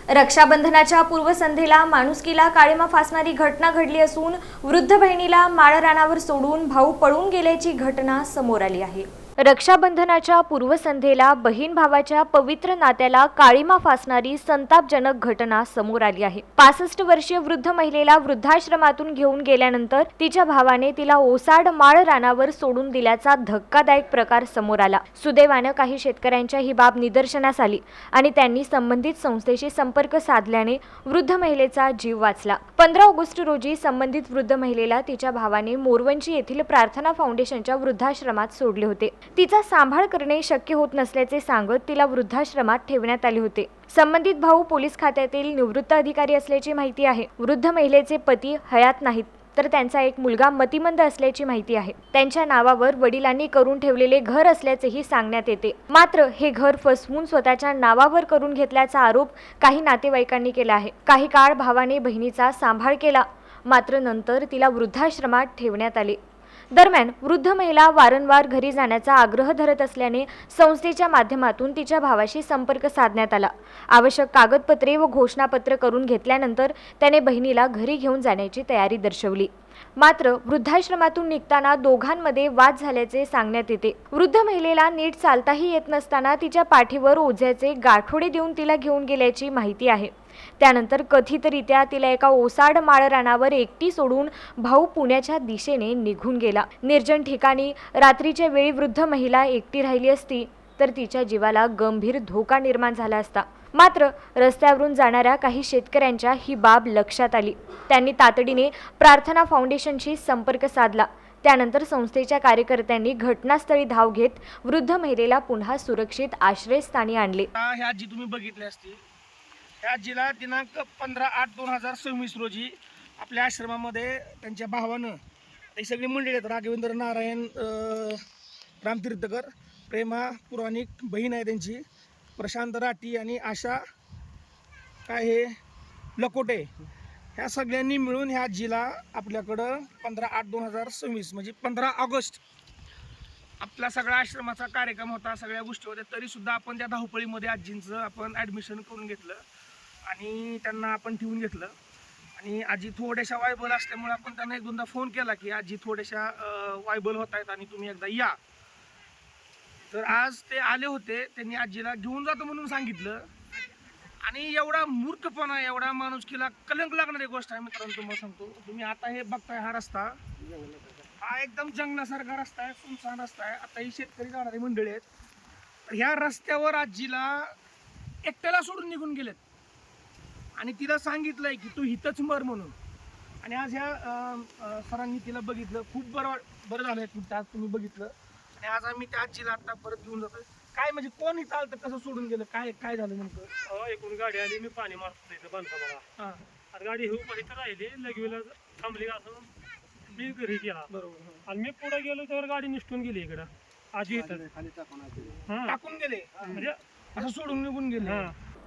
रक्षाबंधनाच्या पूर्वसंध्येला माणुसकीला काळिमा फासणारी घटना घडली असून वृद्ध बहिणीला माळरानावर सोडून भाऊ पळून गेल्याची घटना समोर आली आहे। रक्षाबंधनाच्या पूर्वसंध्येला बहीण भावाच्या पवित्र नात्याला काळिमा फासणारी संतापजनक घटना समोर आली आहे। 65 वर्षीय वृद्ध महिलेला वृद्धाश्रमातून घेऊन गेल्यानंतर तिच्या भावाने तिला ओसाड माळ रानावर सोडून दिल्याचा धक्कादायक प्रकार समोर आला। सुदैवाने काही शेतकऱ्यांच्या ही बाब निदर्शनास आली आणि त्यांनी संबंधित संस्थेशी संपर्क साधल्याने वृद्ध महिलेचा जीव वाचला। 15 ऑगस्ट रोजी संबंधित वृद्ध महिलेला तिच्या भावाने मोरवंची येथील प्रार्थना फाउंडेशनच्या वृद्धाश्रमात सोडले होते। तिचा सांभाळ करणे शक्य होत नसल्याचे सांगत तिला वृद्धाश्रमात ठेवण्यात आले होते। संबंधित भाऊ पोलीस खात्यातील निवृत्त अधिकारी असल्याची माहिती आहे। वृद्ध महिलेचे पती हयात नाहीत तर त्यांचा एक मुलगा मतिमंद असल्याची माहिती आहे। त्यांच्या नावावर वडिलांनी करून ठेवलेले घर असल्याचेही सांगण्यात येते। मात्र हे घर फसवून स्वतःच्या नावावर करून घेतल्याचा आरोप काही नातेवाईकांनी केला आहे। काही काळ भावाने बहिणीचा सांभाळ केला, मात्र नंतर तिला वृद्धाश्रमात ठेवण्यात आले। दरम्यान वृद्ध महिला वारंवार घरी जाण्याचा आग्रह धरत असल्याने संस्थेच्या माध्यमातून तिच्या भावाशी संपर्क साधण्यात आला। आवश्यक कागदपत्रे व घोषणापत्र करून घेतल्यानंतर त्याने बहिणीला घरी घेऊन जाण्याची तयारी दर्शवली। मात्र वृद्धाश्रमातून निघताना दोघांमध्ये वाद झाल्याचे सांगण्यात येते। वृद्ध महिलेला नीट चालताही येत नसताना तिच्या पाठीवर ओझ्याचे गाठोडे देऊन तिला घेऊन गेल्याची माहिती आहे। त्यानंतर कथितरित्या तिला एका ओसाड माळ रानावर एकटी सोडून भाऊ पुण्याच्या दिशेने निघून गेला। निर्जन ठिकाणी रात्रीच्या वेळी वृद्ध महिला एकटी राहिली असती तर तिच्या जीवाला गंभीर धोका निर्माण झाला असता। मात्र रस्त्यावरून जाणाऱ्या काही शेतकऱ्यांच्या ही बाब लक्षात आली। त्यांनी तातडीने प्रार्थना फाउंडेशनशी संपर्क साधला। त्यानंतर संस्थेच्या कार्यकर्त्यांनी घटनास्थळी धाव घेत वृद्ध महिलेला पुन्हा सुरक्षित आश्रयस्थानी आणले। ह्या आजी तुम्ही बघितले असतील, ह्या आजीला दिनांक 15/8/2026 रोजी आपल्या आश्रमामध्ये त्यांच्या भावानं ही सगळी मंडळी आहेत, राघवेंद्र नारायण रामतीर्थकर, प्रेमा पुराणिक बहीण आहे त्यांची, प्रशांत राठी आणि आशा काय हे लकोटे, ह्या सगळ्यांनी मिळून ह्या आजीला आपल्याकडं 15/8/2026 म्हणजे 15 ऑगस्ट आपला सगळा आश्रमाचा कार्यक्रम होता, सगळ्या गोष्टी होत्या, तरीसुद्धा आपण त्या धावपळीमध्ये आजींचं आपण ॲडमिशन करून घेतलं आणि त्यांना आपण ठेवून घेतलं। आणि आजी थोड्याशा वायबल असल्यामुळे आपण त्यांना एक दोनदा फोन केला की आजी थोड्याशा वायबल होत आहेत आणि तुम्ही एकदा या। तर आज ते आले होते, त्यांनी आजीला घेऊन जातो म्हणून सांगितलं। आणि एवढा मूर्खपणा, एवढा माणुसकीला कलंक लागणारी गोष्ट आहे मित्रांनो, तुम्हाला सांगतो। तुम्ही आता हे बघताय, हा रस्ता हा एकदम जंगलासारखा रस्ता आहे, सुनसान रस्ता आहे। आता ही शेतकरी जाणारी मंडळी आहेत, तर ह्या रस्त्यावर आजीला एकट्याला सोडून निघून गेलेत आणि तिला सांगितलंय की तू इथंच मर म्हणून। आणि आज ह्या सरांनी तिला बघितलं, खूप बरं झालं की आज तुम्ही बघितलं। आणि आज आम्ही त्या आजीला आता परत घेऊन जातोय। काय म्हणजे कोण इथं आलं, कसं सोडून गेलं, काय झालं नेमकं? एकूण गाडी आली, मी पाणी मारतो इथं बांधकामाला। हां, आणि गाडी हे इथं राहिली, लगेला थांबली असं मी घरी गेला। बरोबर। आणि मी पुढे गेलो त्यावर गाडी निष्ठून गेली इकडं आजी इथं टाकून गेले म्हणजे असं सोडून निघून गेले।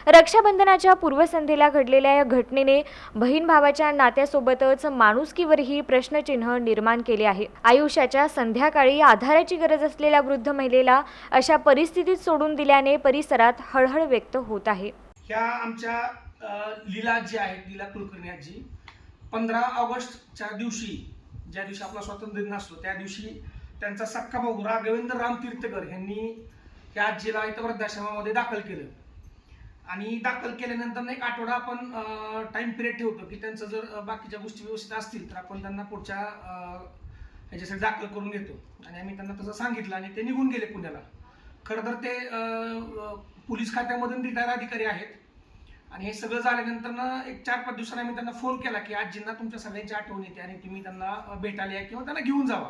रक्षाबंधनाच्या पूर्वसंध्येला घडलेल्या या घटनेने बहीण भावाच्या नात्यासोबतच माणुसकीवरही प्रश्नचिन्ह निर्माण केले आहे। आयुष्याच्या संध्याकाळी आधाराची गरज असलेल्या वृद्ध महिलेला अशा परिस्थितीत सोडून दिल्याने परिसरात हळहळ व्यक्त होत आहे। ह्या आमच्या लीला जी आहे, लीला कुलकर्णी आजी, 15 ऑगस्टच्या दिवशी, ज्या दिवशी आपला स्वातंत्र्य दिन असतो, त्या दिवशी त्यांचा सख्खा भाऊ राघवेंद्र रामतीर्थकर यांनी या आजीला इथं वृद्धाश्रमामध्ये दाखल केलं। आणि दाखल केल्यानंतर एक आठवडा आपण टाइम पिरियड ठेवतो की त्यांचं जर बाकीच्या गोष्टी व्यवस्थित असतील तर आपण त्यांना पुढच्या ह्याच्यासाठी दाखल करून घेतो। आणि आम्ही त्यांना तसं सांगितलं आणि ते निघून गेले पुण्याला। खरं तर ते पोलीस खात्यामधून रिटायर अधिकारी आहेत। आणि हे सगळं झाल्यानंतर एक 4-5 दिवसांनी आम्ही त्यांना फोन केला की आजींना तुमच्या सगळ्यांची आठवण येते आणि तुम्ही त्यांना भेटायला या किंवा त्यांना घेऊन जावा।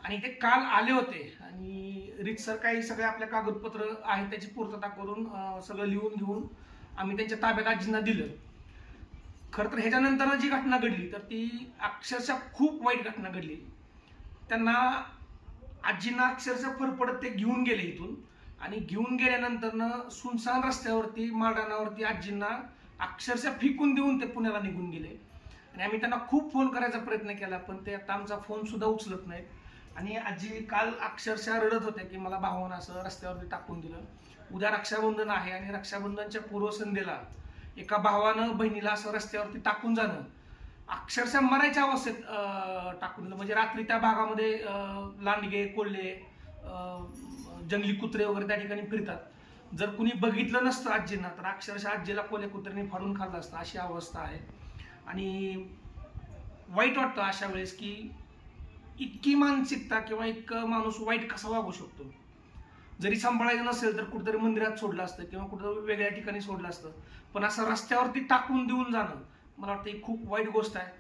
आणि ते काल आले होते आणि रीतसर काही सगळे आपल्या कागदपत्र आहेत त्याची पूर्तता करून सगळं लिहून घेऊन आम्ही त्यांच्या ताब्यात आजींना दिलं। खरं तर ह्याच्यानंतर जी घटना घडली तर ती अक्षरशः खूप वाईट घटना घडली। त्यांना आजींना अक्षरशः फरफडत ते घेऊन गेले इथून आणि घेऊन गेल्यानंतर सुनसान रस्त्यावरती माळरानावरती आजींना अक्षरशः फेकून देऊन ते पुण्याला निघून गेले। आणि आम्ही त्यांना खूप फोन करायचा प्रयत्न केला पण ते आता आमचा फोन सुद्धा उचलत नाहीत। आणि आजी काल अक्षरशः रडत होत्या की मला भावानं असं रस्त्यावरती टाकून दिलं। उद्या रक्षाबंधन आहे आणि रक्षाबंधनच्या पूर्वसंध्येला एका भावानं बहिणीला असं रस्त्यावरती टाकून जाणं, अक्षरशः मरायच्या अवस्थेत टाकून दिलं. म्हणजे रात्री त्या भागामध्ये लांडगे, कोल्हे, जंगली कुत्रे वगैरे त्या ठिकाणी फिरतात. जर कुणी बघितलं नसतं आजींना तर अक्षरशः आजीला कोल्हे कुत्र्यांनी फाडून खाल्लं असतं, अशी अवस्था आहे. आणि वाईट वाटतं अशा वेळेस की इतकी मानसिकता किंवा इतकं माणूस वाईट कसा वागू शकतो. जरी सांभाळायचं नसेल तर कुठेतरी मंदिरात सोडलं असतं किंवा कुठेतरी वेगळ्या ठिकाणी सोडलं असतं, पण असं रस्त्यावरती टाकून देऊन जाणं मला वाटतं ही खूप वाईट गोष्ट आहे.